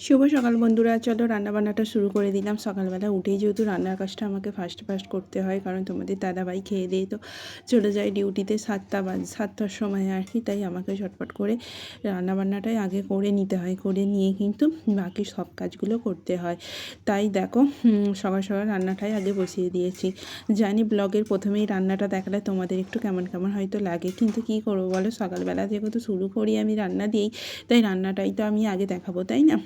শুভ সকাল বন্ধুরা, চলো রান্নাবান্নাটা শুরু করে দিলাম। সকালবেলা উঠেই যেহেতু রান্নার কাজটা আমাকে ফার্স্ট করতে হয়, কারণ তোমাদের দাদাভাই খেয়ে দিয়ে তো চলে যায় ডিউটিতে 7টার সময় আর কি। তাই আমাকে ঝটপট করে রান্নাবান্নাটাই আগে করে নিতে হয়, করে নিয়ে কিন্তু বাকি সব কাজগুলো করতে হয়। তাই দেখো সকাল সকাল রান্নাটাই আগে বসিয়ে দিয়েছি। জানি ব্লগের প্রথমেই রান্নাটা দেখালে তোমাদের একটু কেমন কেমন হয়তো লাগে, কিন্তু কী করবো বলো, সকালবেলা যেহেতু শুরু করি আমি রান্না দিয়েই, তাই রান্নাটাই তো আমি আগে দেখাবো, তাই না?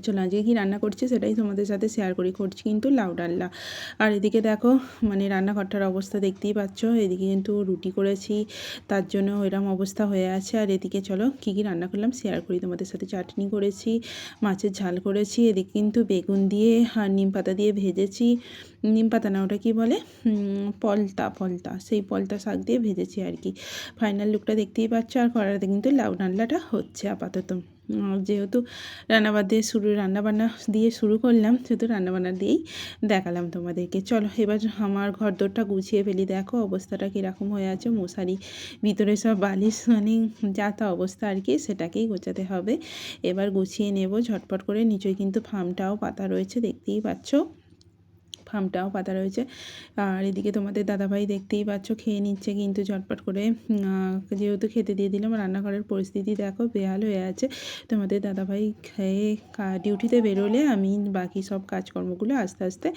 চলো আজকে কী রান্না করছি সেটাই তোমাদের সাথে শেয়ার করছি কিন্তু লাউ ডালনা। আর এদিকে দেখো রান্নাঘরটার অবস্থা দেখতেই পাচ্ছ। এদিকে কিন্তু রুটি করেছি, তার জন্য এরকম অবস্থা হয়ে আছে। আর এদিকে চলো কী রান্না করলাম শেয়ার করি তোমাদের সাথে। চাটনি করেছি, মাছের ঝাল করেছি, এদিকে কিন্তু বেগুন দিয়ে আর নিম পাতা দিয়ে ভেজেছি। নিম পাতা না, ওটা কী বলে, পলতা, সেই পলতা শাক দিয়ে ভেজেছি আর কি। ফাইনাল লুকটা দেখতেই পাচ্ছ। আর কড়াইতে কিন্তু লাউ ডালনাটা হচ্ছে আপাতত। যেহেতু রান্নাবান্না দিয়ে শুরু করলাম, সেহেতু রান্নাবান্না দিয়েই দেখালাম তোমাদেরকে। চলো এবার আমার ঘরদোরটা গুছিয়ে ফেলি। দেখো অবস্থাটা কীরকম হয়ে আছে, মশারি ভিতরে সব বালিশ যা তা অবস্থা আর কি, সেটাকেই গোছাতে হবে। এবার গুছিয়ে নেব ঝটপট করে। নিচে কিন্তু ফার্মটাও পাতা রয়েছে, দেখতেই পাচ্ছ, ফার্মটাও পাতা রয়েছে। আর এদিকে তোমাদের দাদাভাই দেখতেই পাচ্ছ খেয়ে নিচ্ছে কিন্তু ঝটপট করে। যেহেতু খেতে দিয়ে দিলাম, রান্নাঘরের পরিস্থিতি দেখো বেহাল হয়ে আছে। তোমাদের দাদাভাই খেয়ে ডিউটিতে বেরোলে আমি বাকি সব কাজকর্মগুলো আস্তে আস্তে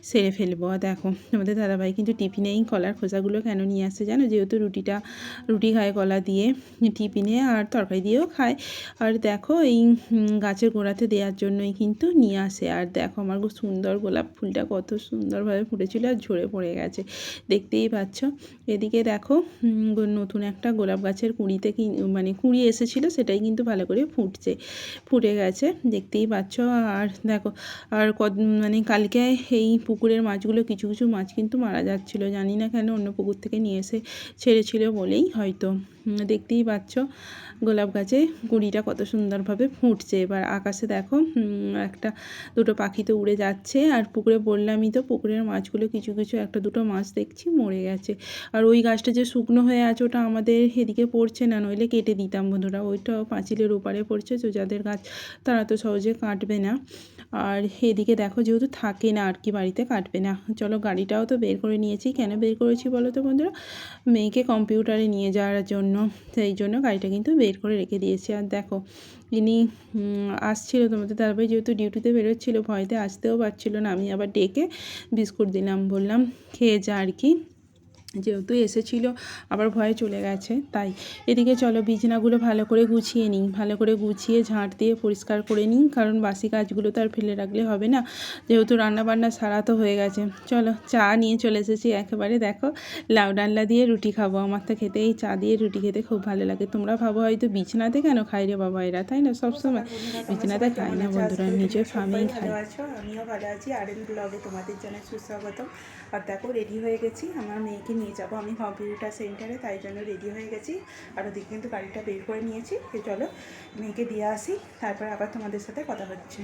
সেরে ফেলবো। দেখো তোমাদের দাদাভাই কিন্তু টিফিনেই কলার খোসাগুলো কেন নিয়ে আসছে জানো, যেহেতু রুটি খায় কলা দিয়ে টিফিনে, আর তরকারি দিয়েও খায়। আর দেখো এই গাছের গোড়াতে দেওয়ার জন্যই কিন্তু নিয়ে আসে। আর দেখো আমার খুব সুন্দর গোলাপ ফুলটা কত সুন্দরভাবে ফুটেছিল আর ঝরে পড়ে গেছে, দেখতেই পাচ্ছ। এদিকে দেখো নতুন একটা গোলাপ গাছের কুঁড়ি এসেছিলো, সেটাই কিন্তু ভালো করে ফুটে গেছে, দেখতেই পাচ্ছ। আর দেখো আর কালকে এই পুকুরের মাছগুলো কিছু কিছু মাছ কিন্তু মারা যাচ্ছিলো, জানি না কেন, অন্য পুকুর থেকে নিয়ে এসে ছেড়েছিল বলেই হয়তো। দেখতেই পাচ্ছ গোলাপ গাছে কুঁড়িটা কত সুন্দরভাবে ফুটছে। এবার আকাশে দেখো দুটো পাখি তো উড়ে যাচ্ছে। আর পুকুরে বললামই তো, পুকুরের মাছগুলো কিছু কিছু একটা দুটো মাছ দেখছি মরে গেছে। আর ওই গাছটা যে শুকনো হয়ে আছে, ওটা আমাদের এদিকে পড়ছে না, নইলে কেটে দিতাম বন্ধুরা। ওইটা পাঁচিলের ওপারে পড়ছে, তো যাদের গাছ তারা তো সহজে কাটবে না। আর এদিকে দেখো যেহেতু থাকে না আর কি, বাড়িতে কাটবে না। চলো গাড়িটাও তো বের করে নিয়েছি। কেন বের করেছি বলো তো বন্ধুরা, মেয়েকে কম্পিউটারে নিয়ে যাওয়ার জন্য, সেই জন্য গাড়িটা কিন্তু বের করে রেখে দিয়েছি। আর দেখো ইনি আসছিল তোমাদের তারপরে, যেহেতু ডিউটিতে বেরোচ্ছিলো, ভয়তে আসতেও পারছিল না। আমি আবার ডেকে বিস্কুট দিলাম, বললাম খেয়ে যা আর কি, যেহেতু এসেছিলো আবার ভয়ে চলে গেছে। তাই এদিকে চলো বিছানাগুলো ভালো করে গুছিয়ে নিই, ভালো করে গুছিয়ে ঝাঁট দিয়ে পরিষ্কার করে নিই, কারণ বাসি কাজগুলো তো আর ফেলে রাখলে হবে না, যেহেতু রান্নাবান্না সারা তো হয়ে গেছে। চলো চা নিয়ে চলে এসেছি একেবারে। দেখো লাউ ডালনা দিয়ে রুটি খাবো, আমার তো খেতে এই চা দিয়ে রুটি খেতে খুব ভালো লাগে। তোমরা ভাবো হয়তো বিছানাতে কেন খাই রে বাবা এরা, তাই না? সবসময় বিছানাতে খাই না বন্ধুরা, নিজের ফার্মেই খাই। আমিও ভালো আছি। আরএন ব্লগে তোমাদের জানাই সুস্বাগতম। আর দেখো রেডি হয়ে গেছি, আমার মেয়েকে নিয়ে যাবো আমি কম্পিউটার সেন্টারে, তাই জন্য রেডি হয়ে গেছি। আর ওদিকে কিন্তু গাড়িটা বের করে নিয়েছি। চলো মেয়েকে দিয়ে আসি, তারপর আবার তোমাদের সাথে কথা হচ্ছে।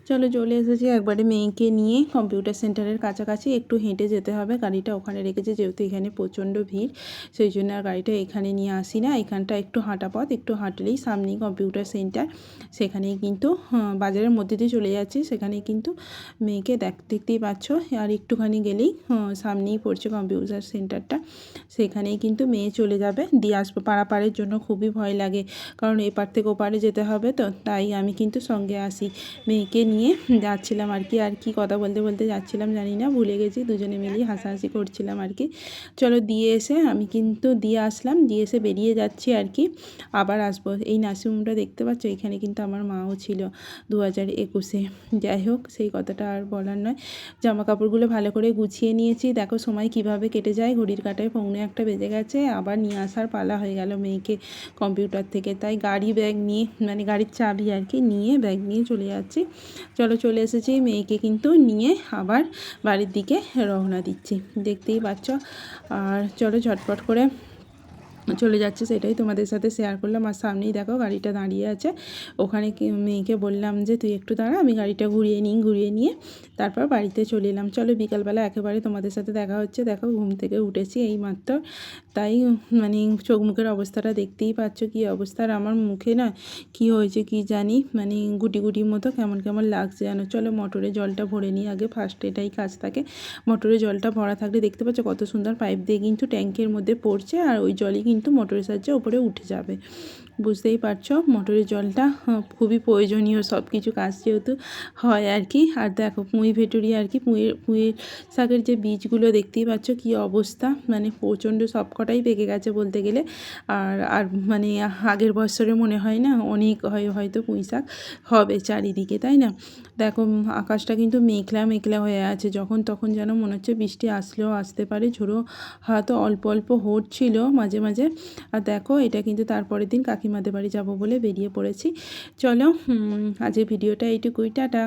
চলো চলে এসেছি একবারে মেয়েকে নিয়ে কম্পিউটার সেন্টারের কাছাকাছি। একটু হেঁটে যেতে হবে, গাড়িটা ওখানে রেখেছে, যেহেতু এখানে প্রচণ্ড ভিড়, সেই জন্য আর গাড়িটা এখানে নিয়ে আসি না। এখানটা একটু হাঁটা পথ, একটু হাঁটলেই সামনেই কম্পিউটার সেন্টার। সেখানেই কিন্তু বাজারের মধ্যে দিয়ে চলে যাচ্ছি, সেখানেই কিন্তু মেয়েকে দেখতেই পাচ্ছ। আর একটুখানি গেলেই সামনেই পড়ছে কম্পিউটার সেন্টারটা, সেখানেই কিন্তু মেয়ে চলে যাবে, দিয়ে আসবো। পারাপারের জন্য খুবই ভয় লাগে, কারণ এপার থেকে ওপারে যেতে হবে, তো তাই আমি কিন্তু সঙ্গে আসি। মেয়েকে নিয়ে যাচ্ছিলাম আর কি কথা বলতে বলতে যাচ্ছিলাম জানি না, ভুলে গেছি। দুজনে মিলিয়ে হাসাহাসি করছিলাম আর কি। চলো দিয়ে এসে আমি কিন্তু দিয়ে আসলাম, দিয়ে এসে বেরিয়ে যাচ্ছি আর কি, আবার আসবো। এই নার্সিংহোমটা দেখতে পাচ্ছ, এখানে কিন্তু আমার মাও ছিল 2021-এ। যাই হোক, সেই কথাটা আর বলার নয়। জামা কাপড়গুলো ভালো করে গুছিয়ে নিয়েছি। দেখো সময় কিভাবে কেটে যায়, ঘড়ির কাঁটায় 1:45 বেজে গেছে। আবার নিয়ে আসার পালা হয়ে গেল মেয়েকে কম্পিউটার থেকে। তাই ব্যাগ নিয়ে, গাড়ির চাবি আর কি নিয়ে, ব্যাগ নিয়ে চলে যাচ্ছি। চলো চলে এসেছি, মেয়েকে কিন্তু নিয়ে আবার বাড়ির দিকে রওনা দিচ্ছি, দেখতেই পাচ্ছ। আর চলো ঝটপট করে চলে যাচ্ছে, সেটাই তোমাদের সাথে শেয়ার করলাম। আর সামনেই দেখো গাড়িটা দাঁড়িয়ে আছে, ওখানে মেয়েকে বললাম যে তুই একটু দাঁড়া, আমি গাড়িটা ঘুরিয়ে নিয়ে তারপর বাড়িতে চলে এলাম। চলো বিকালবেলা একেবারে তোমাদের সাথে দেখা হচ্ছে। দেখো ঘুম থেকে উঠেছি এই মাত্র, তাই মানে চোখ মুখের অবস্থাটা দেখতেই পাচ্ছ কী অবস্থা। আর আমার মুখে না কী হয়েছে কী জানি, মানে গুটি গুটির মতো কেমন কেমন লাগছে যেন। চলো মোটরে জলটা ভরে নিই আগে, ফার্স্ট এটাই কাজ থাকে। মোটরে জলটা ভরা থাকলে দেখতে পাচ্ছ কত সুন্দর পাইপ দিয়ে কিন্তু ট্যাঙ্কের মধ্যে পড়ছে, আর ওই জলই কিন্তু মোটরের সাহায্যে ওপরে উঠে যাবে। বুঝতেই পারছো মোটরের জলটা খুবই প্রয়োজনীয় সব কিছু কাজ যেহেতু হয় আর কি। আর দেখো পুঁই ভেটুরি আর কি, পুঁইয়ের শাকের যে বীজগুলো দেখতেই পাচ্ছ কী অবস্থা, মানে প্রচণ্ড সবকটাই পেকে গেছে বলতে গেলে। আর আর মানে আগের বছরে মনে হয় না অনেক হয়তো পুঁই শাক হবে চারিদিকে, তাই না? দেখো আকাশটা কিন্তু মেঘলা মেঘলা হয়ে আছে, যখন তখন যেন মনে হচ্ছে বৃষ্টি আসলেও আসতে পারে। ঝোড়ো হয়তো অল্প অল্প হচ্ছিল মাঝে মাঝে। আর দেখো এটা কিন্তু তারপরের দিন কাকিমাদের বাড়ি যাব বলে বেরিয়ে পড়েছি। চলো আজকের ভিডিওটা এইটুকুই, টাটা।